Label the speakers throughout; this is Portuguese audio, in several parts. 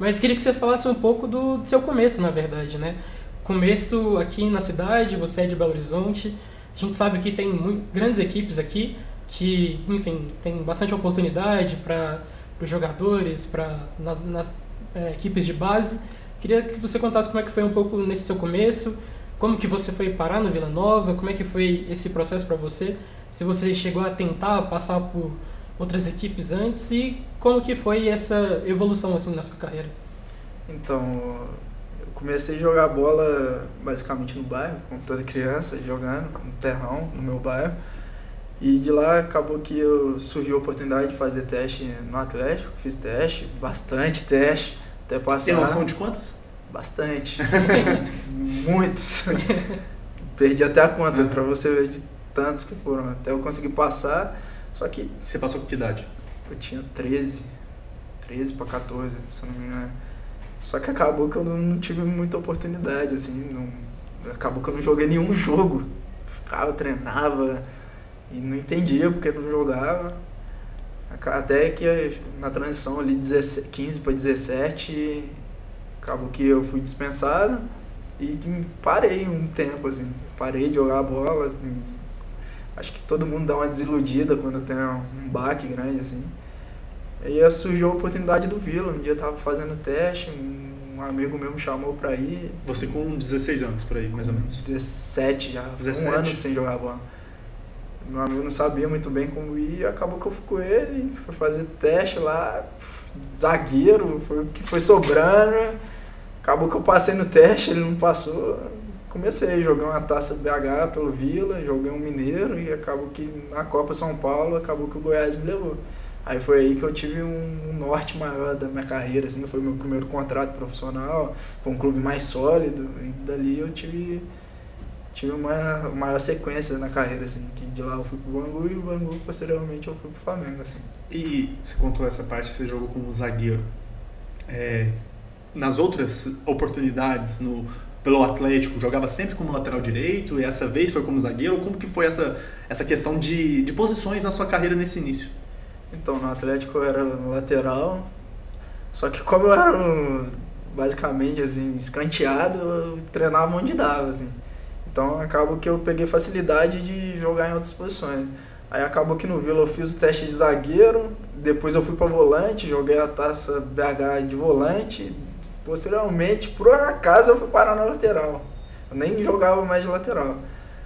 Speaker 1: Mas queria que você falasse um pouco do seu começo, na verdade, né? Começo aqui na cidade, você é de Belo Horizonte. A gente sabe que tem grandes equipes aqui que, enfim, tem bastante oportunidade para os jogadores, nas equipes de base. Queria que você contasse como é que foi um pouco nesse seu começo, como que você foi parar no Vila Nova, como é que foi esse processo para você, se você chegou a tentar passar por outras equipes antes e como que foi essa evolução assim na sua carreira.
Speaker 2: Então, eu comecei a jogar bola basicamente no bairro, como toda criança, jogando no terrão, no meu bairro. E de lá acabou que surgiu a oportunidade de fazer teste no Atlético, fiz teste, bastante teste, até passar.
Speaker 3: Você tem noção de quantas?
Speaker 2: Bastante, muitos. Perdi até a conta, pra você ver de tantos que foram, até eu conseguir passar, só que...
Speaker 3: Você passou com que idade?
Speaker 2: Eu tinha 13 para 14, se eu não me engano. Só que acabou que eu não tive muita oportunidade, assim, acabou que eu não joguei nenhum jogo. Ficava, treinava e não entendia porque não jogava. Até que na transição ali, 15 para 17, acabou que eu fui dispensado e parei um tempo, assim. Parei de jogar bola. Acho que todo mundo dá uma desiludida quando tem um baque grande, assim. Aí surgiu a oportunidade do Vila. Um dia eu tava fazendo teste, um amigo meu me chamou pra ir.
Speaker 3: Você com 16 anos, por aí, mais ou menos?
Speaker 2: 17 já,
Speaker 3: 17.
Speaker 2: Um ano sem jogar bola. Meu amigo não sabia muito bem como ir, e acabou que eu fui com ele, fui fazer teste lá, zagueiro, foi o que foi sobrando. Acabou que eu passei no teste, ele não passou. Comecei, joguei uma taça BH pelo Vila, joguei um Mineiro e acabou que na Copa São Paulo, acabou que o Goiás me levou. Aí foi aí que eu tive um norte maior da minha carreira, assim, foi o meu primeiro contrato profissional, foi um clube mais sólido, e dali eu tive uma maior sequência na carreira, assim, que de lá eu fui pro Bangu e o Bangu, posteriormente, eu fui pro Flamengo, assim.
Speaker 3: E você contou essa parte, você jogou como zagueiro. Nas outras oportunidades, pelo Atlético, jogava sempre como lateral direito e essa vez foi como zagueiro? Como que foi essa questão de posições na sua carreira nesse início?
Speaker 2: Então, no Atlético eu era lateral, só que como eu era basicamente assim, escanteado, eu treinava onde dava, assim. Então acabou que eu peguei facilidade de jogar em outras posições. Aí acabou que no Vila eu fiz o teste de zagueiro, depois eu fui para volante, joguei a taça BH de volante, posteriormente, por acaso, eu fui parar na lateral. Eu nem jogava mais de lateral.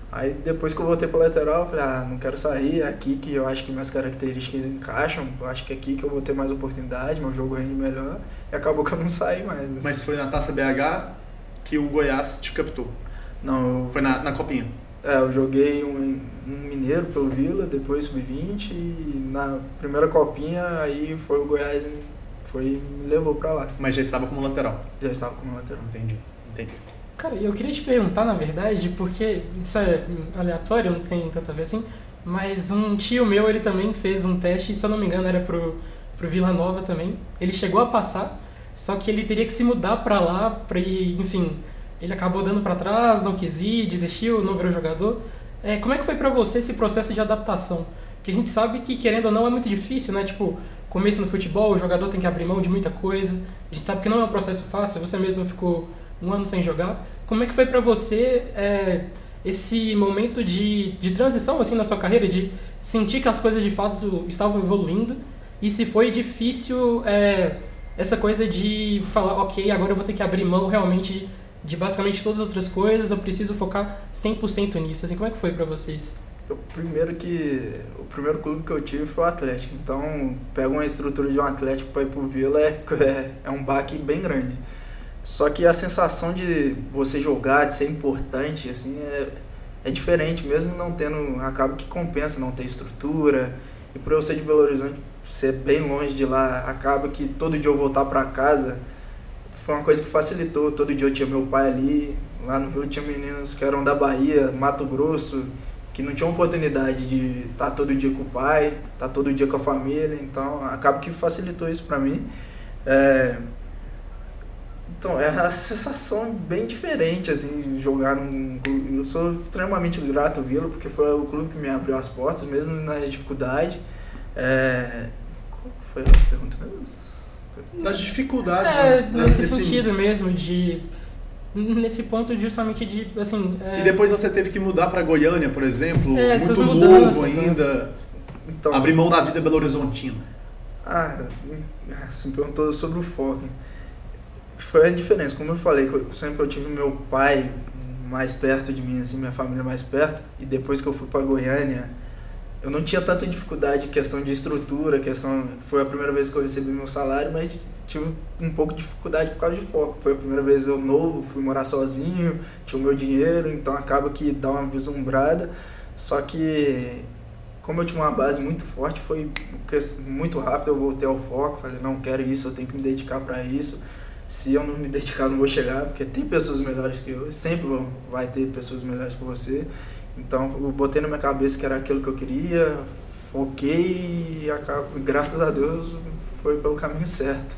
Speaker 2: Aí depois que eu voltei pra lateral, eu falei, não quero sair, é aqui que eu acho que minhas características encaixam, eu acho que é aqui que eu vou ter mais oportunidade, meu jogo rende melhor, e acabou que eu não saí mais. Assim.
Speaker 3: Mas foi na Taça BH que o Goiás te captou?
Speaker 2: Não.
Speaker 3: Foi na Copinha?
Speaker 2: Eu joguei um Mineiro pelo Vila, depois sub-20, e na primeira Copinha, aí foi o Goiás, me levou pra lá.
Speaker 3: Mas já estava como lateral?
Speaker 2: Já estava como lateral.
Speaker 3: Entendi.
Speaker 1: Cara, eu queria te perguntar, na verdade, porque isso é aleatório, não tem tanta a ver assim, mas um tio meu, ele também fez um teste, se eu não me engano era pro Vila Nova também. Ele chegou a passar, só que ele teria que se mudar pra lá, pra ir, enfim, ele acabou dando pra trás, não quis ir, desistiu, não virou jogador. Como é que foi pra você esse processo de adaptação? Porque a gente sabe que, querendo ou não, é muito difícil, né? Tipo, começo no futebol, o jogador tem que abrir mão de muita coisa. A gente sabe que não é um processo fácil, você mesmo ficou um ano sem jogar. Como é que foi pra você esse momento de transição assim na sua carreira, de sentir que as coisas de fato estavam evoluindo, e se foi difícil essa coisa de falar, ok, agora eu vou ter que abrir mão realmente de basicamente todas as outras coisas, eu preciso focar 100% nisso. Assim, como é que foi pra vocês?
Speaker 2: Então, o primeiro clube que eu tive foi o Atlético, então pega uma estrutura de um Atlético para ir pro Vila é um baque bem grande. Só que a sensação de você jogar, de ser importante, assim, é diferente, mesmo não tendo, acaba que compensa não ter estrutura. E por eu ser de Belo Horizonte, ser bem longe de lá, acaba que todo dia eu voltar para casa, foi uma coisa que facilitou. Todo dia eu tinha meu pai ali, lá no Vila tinha meninos que eram da Bahia, Mato Grosso, que não tinham oportunidade de estar todo dia com o pai, estar todo dia com a família, então acaba que facilitou isso para mim. Então, é uma sensação bem diferente, assim, jogar num clube. Eu sou extremamente grato ao Vila, porque foi o clube que me abriu as portas, mesmo na dificuldade. Qual foi a pergunta mesmo?
Speaker 3: Das dificuldades,
Speaker 1: nesse sentido mesmo, nesse ponto justamente de, assim...
Speaker 3: E depois você teve que mudar para Goiânia, por exemplo, muito novo ainda,
Speaker 2: então,
Speaker 3: abrir mão da vida belo-horizontina.
Speaker 2: Você me perguntou sobre o foco. Foi a diferença, como eu falei, sempre eu tive meu pai mais perto de mim, assim, minha família mais perto, e depois que eu fui para Goiânia, eu não tinha tanta dificuldade, questão de estrutura, foi a primeira vez que eu recebi meu salário, mas tive um pouco de dificuldade por causa de foco. Foi a primeira vez eu novo, fui morar sozinho, tinha o meu dinheiro, então acaba que dá uma vislumbrada. Só que, como eu tinha uma base muito forte, foi muito rápido, eu voltei ao foco, falei, não quero isso, eu tenho que me dedicar para isso. Se eu não me dedicar, eu não vou chegar, porque tem pessoas melhores que eu, sempre vai ter pessoas melhores que você. Então, eu botei na minha cabeça que era aquilo que eu queria, foquei e graças a Deus foi pelo caminho certo.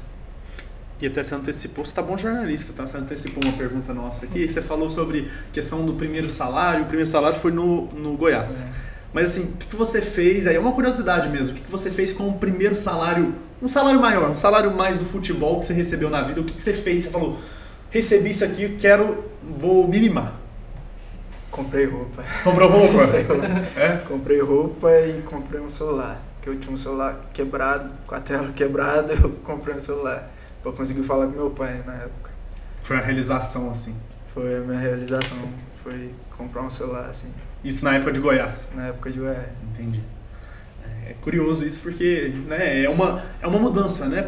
Speaker 3: E até você antecipou, você tá bom jornalista, tá? Você antecipou uma pergunta nossa aqui, você falou sobre questão do primeiro salário, o primeiro salário foi no Goiás. Mas assim, o que você fez, aí é uma curiosidade mesmo, o que você fez com o primeiro salário, um salário maior, um salário mais do futebol que você recebeu na vida, o que você fez? Você falou, recebi isso aqui, vou me mimar.
Speaker 2: Comprei roupa.
Speaker 3: Comprou roupa?
Speaker 2: Comprei roupa e comprei um celular. Porque eu tinha um celular quebrado, com a tela quebrada, eu comprei um celular. Pra conseguir falar com meu pai na época.
Speaker 3: Foi a realização, assim?
Speaker 2: Foi a minha realização. Foi comprar um celular, assim.
Speaker 3: Isso na época de Goiás?
Speaker 2: Na época de Goiás.
Speaker 3: Entendi. É curioso isso porque, né, é uma mudança, né,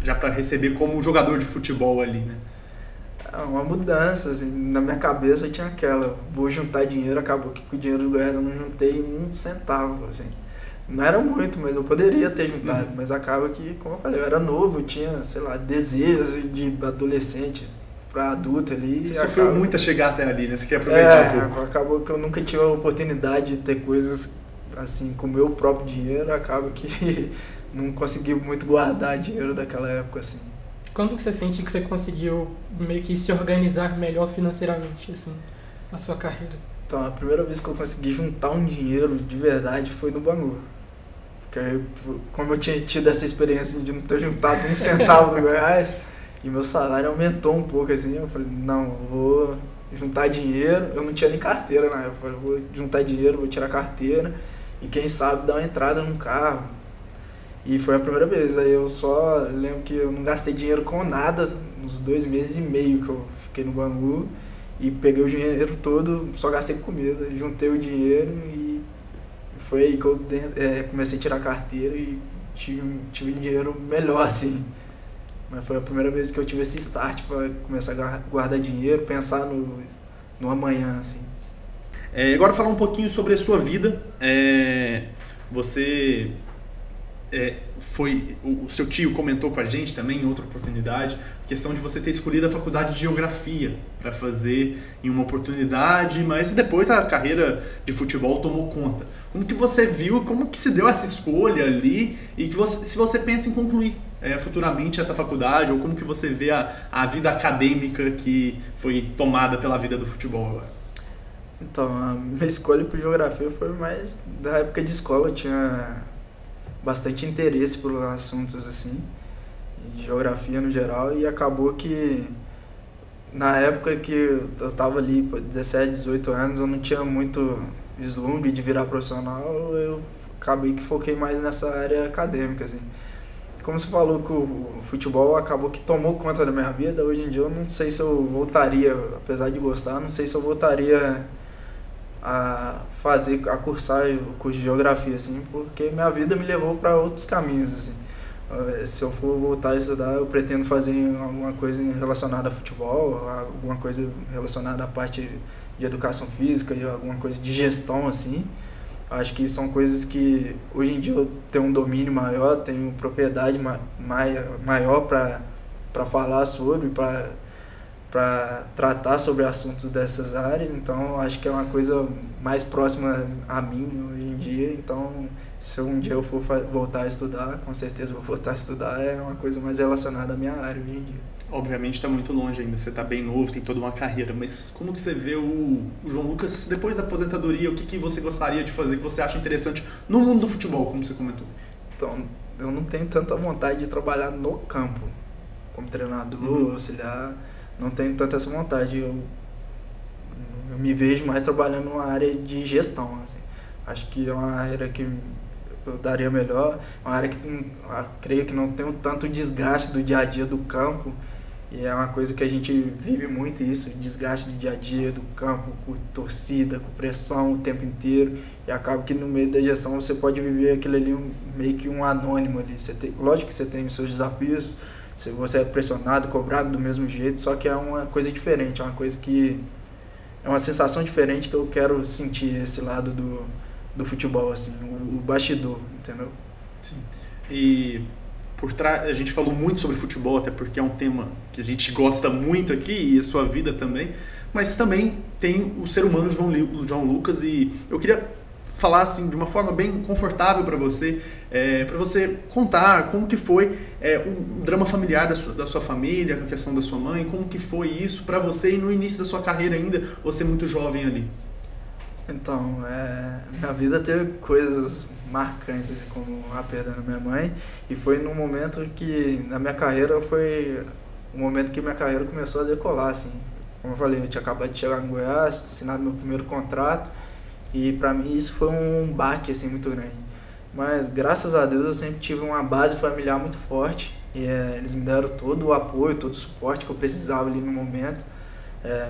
Speaker 3: já pra receber como jogador de futebol ali, né?
Speaker 2: Uma mudança, assim, na minha cabeça tinha aquela, vou juntar dinheiro, acabou que com o dinheiro do Goiás eu não juntei um centavo, assim. Não era muito, mas eu poderia ter juntado, mas acaba que, como eu falei, eu era novo, eu tinha, sei lá, desejos de adolescente pra adulto ali.
Speaker 3: Você sofreu muito a chegar até ali, né? Você quer aproveitar um pouco.
Speaker 2: Acabou que eu nunca tive a oportunidade de ter coisas, assim, com o meu próprio dinheiro, acaba que não consegui muito guardar dinheiro daquela época, assim.
Speaker 1: Quando que você sente que você conseguiu meio que se organizar melhor financeiramente, assim, na sua carreira?
Speaker 2: Então, a primeira vez que eu consegui juntar um dinheiro de verdade foi no Bangu. Porque como eu tinha tido essa experiência de não ter juntado um centavo do Goiás, e meu salário aumentou um pouco, assim, eu falei, não, eu vou juntar dinheiro, eu não tinha nem carteira na época, eu falei, vou juntar dinheiro, vou tirar carteira, e quem sabe dar uma entrada num carro. E foi a primeira vez, aí eu só lembro que eu não gastei dinheiro com nada nos 2 meses e meio que eu fiquei no Bangu, e peguei o dinheiro todo, só gastei com comida, juntei o dinheiro e foi aí que eu comecei a tirar carteira e tive um dinheiro melhor, assim. Mas foi a primeira vez que eu tive esse start para começar a guardar dinheiro, pensar no amanhã, assim.
Speaker 3: Agora falar um pouquinho sobre a sua vida. Você... o seu tio comentou com a gente também em outra oportunidade a questão de você ter escolhido a faculdade de geografia para fazer em uma oportunidade, mas depois a carreira de futebol tomou conta. Como que você viu, como que se deu essa escolha ali e se você pensa em concluir futuramente essa faculdade ou como que você vê a vida acadêmica que foi tomada pela vida do futebol agora?
Speaker 2: Então, a minha escolha por geografia foi mais da época de escola, eu tinha bastante interesse por assuntos assim, de geografia no geral, e acabou que na época que eu tava ali, 17, 18 anos, eu não tinha muito vislumbre de virar profissional, eu acabei que foquei mais nessa área acadêmica, assim. Como você falou que o futebol acabou que tomou conta da minha vida, hoje em dia eu não sei se eu voltaria, apesar de gostar, não sei se eu voltaria a cursar o curso de geografia, assim, porque minha vida me levou para outros caminhos, assim. Se eu for voltar a estudar, eu pretendo fazer alguma coisa relacionada a futebol, alguma coisa relacionada à parte de educação física e alguma coisa de gestão, assim. Acho que são coisas que hoje em dia eu tenho um domínio maior, tenho propriedade maior para falar sobre, para tratar sobre assuntos dessas áreas, então acho que é uma coisa mais próxima a mim hoje em dia, então se um dia eu for voltar a estudar, com certeza vou voltar a estudar, é uma coisa mais relacionada à minha área hoje em dia.
Speaker 3: Obviamente está muito longe ainda, você está bem novo, tem toda uma carreira, mas como que você vê o João Lucas depois da aposentadoria, o que você gostaria de fazer, que você acha interessante no mundo do futebol, como você comentou?
Speaker 2: Então, eu não tenho tanta vontade de trabalhar no campo, como treinador, auxiliar, não tenho tanta essa vontade. Eu me vejo mais trabalhando numa área de gestão, assim. Acho que é uma área que eu daria melhor, uma área que creio que não tem tanto desgaste do dia a dia do campo, e é uma coisa que a gente vive muito isso, desgaste do dia a dia do campo, com torcida, com pressão o tempo inteiro, e acaba que no meio da gestão você pode viver aquilo ali meio que um anônimo ali. Lógico que você tem os seus desafios, você é pressionado, cobrado do mesmo jeito, só que é uma coisa diferente, é uma coisa que é uma sensação diferente que eu quero sentir esse lado do futebol, assim, o bastidor, entendeu?
Speaker 3: Sim. E por trás, a gente falou muito sobre futebol, até porque é um tema que a gente gosta muito aqui, e a sua vida também, mas também tem o ser humano João Lucas, e eu queria falar assim de uma forma bem confortável para você contar como que foi o drama familiar da sua família, a questão da sua mãe, como que foi isso para você e no início da sua carreira ainda, você muito jovem ali.
Speaker 2: Então, minha vida teve coisas marcantes, assim, como a perda da minha mãe, e foi num momento que na minha carreira foi o momento que minha carreira começou a decolar, assim. Como eu falei, eu tinha acabado de chegar em Goiás, assinado meu primeiro contrato, e pra mim isso foi um baque, assim, muito grande. Mas graças a Deus eu sempre tive uma base familiar muito forte, e eles me deram todo o apoio, todo o suporte que eu precisava ali no momento,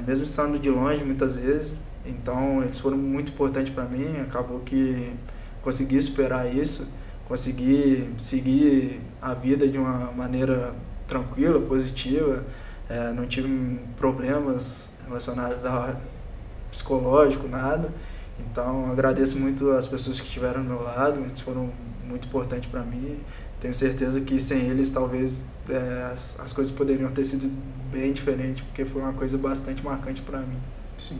Speaker 2: mesmo estando de longe muitas vezes. Então eles foram muito importantes para mim, acabou que consegui superar isso, consegui seguir a vida de uma maneira tranquila, positiva, não tive problemas relacionados a psicológico, nada. Então agradeço muito as pessoas que estiveram ao meu lado, eles foram muito importantes para mim. Tenho certeza que sem eles talvez as coisas poderiam ter sido bem diferentes, porque foi uma coisa bastante marcante para mim.
Speaker 3: Sim.